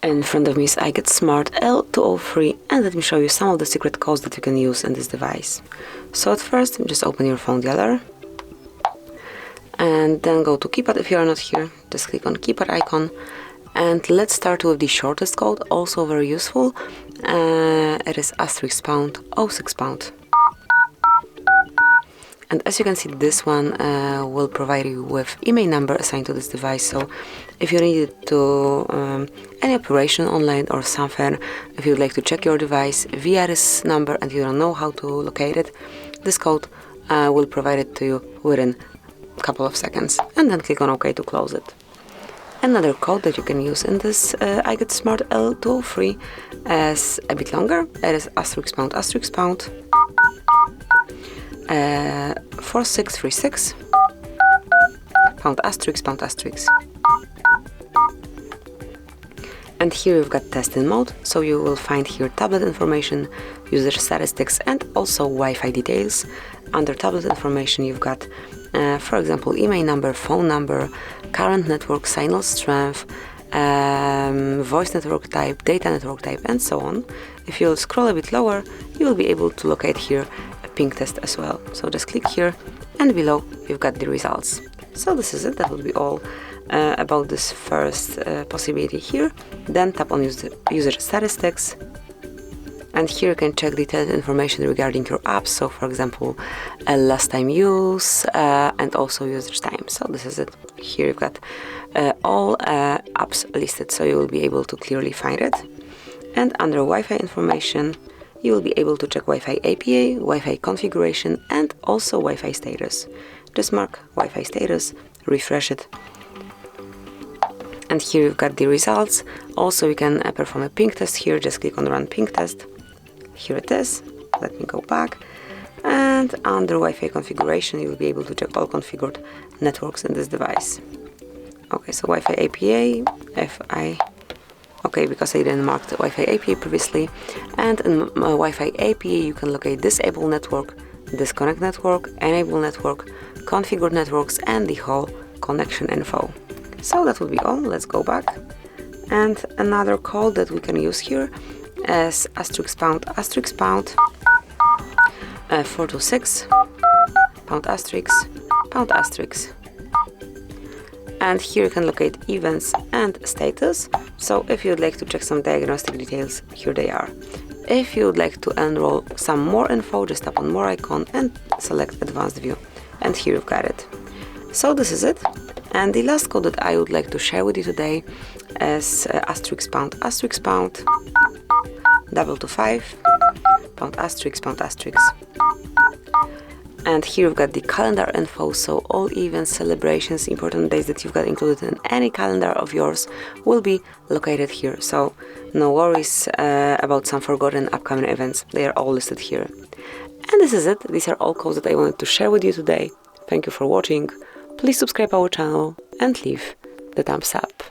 In front of me is IGET Smart L203, and let me show you some of the secret codes that you can use in this device. So at first, just open your phone dialer, and then go to keypad. If you are not here, just click on keypad icon, and let's start with the shortest code, also very useful. It is *##06#. And as you can see, this one will provide you with email number assigned to this device. So if you need to any operation online or something, if you'd like to check your device via this number and you don't know how to locate it, this code will provide it to you within a couple of seconds. And then click on OK to close it. Another code that you can use in this IGET Smart L203 is a bit longer. It is *##. 4636 ###. And here you've got test in mode, so you will find here tablet information, user statistics, and also Wi-Fi details. Under tablet information you've got for example, email number, phone number, current network, signal strength, voice network type, data network type, and so on. If you'll scroll a bit lower, you will be able to locate here a ping test as well. So just click here, and below you've got the results. So this is it. That would be all about this first possibility here. Then tap on user statistics. And here you can check detailed information regarding your apps. So for example, last time use and also user's time. So this is it. Here you've got all apps listed, so you will be able to clearly find it. And under Wi-Fi information, you will be able to check Wi-Fi APA, Wi-Fi configuration, and also Wi-Fi status. Just mark Wi-Fi status, refresh it. And here you've got the results. Also, you can perform a ping test here. Just click on Run Ping Test. Here it is. Let me go back. And under Wi-Fi configuration, you will be able to check all configured networks in this device. Okay, so Wi-Fi APA, okay, because I didn't mark the Wi-Fi APA previously. And in Wi-Fi APA, you can locate disable network, disconnect network, enable network, configured networks, and the whole connection info. So that will be all. Let's go back. And another code that we can use here is *##, 426 #*#. And here you can locate events and status. So if you'd like to check some diagnostic details, here they are. If you'd like to enroll some more info, just tap on more icon and select advanced view. And here you've got it. So this is it. And the last code that I would like to share with you today is *##, 225 ***. And here you've got the calendar info, so all events, celebrations, important days that you've got included in any calendar of yours will be located here. So no worries about some forgotten upcoming events. They are all listed here. And this is it. These are all codes that I wanted to share with you today. Thank you for watching. Please subscribe our channel and leave the thumbs up.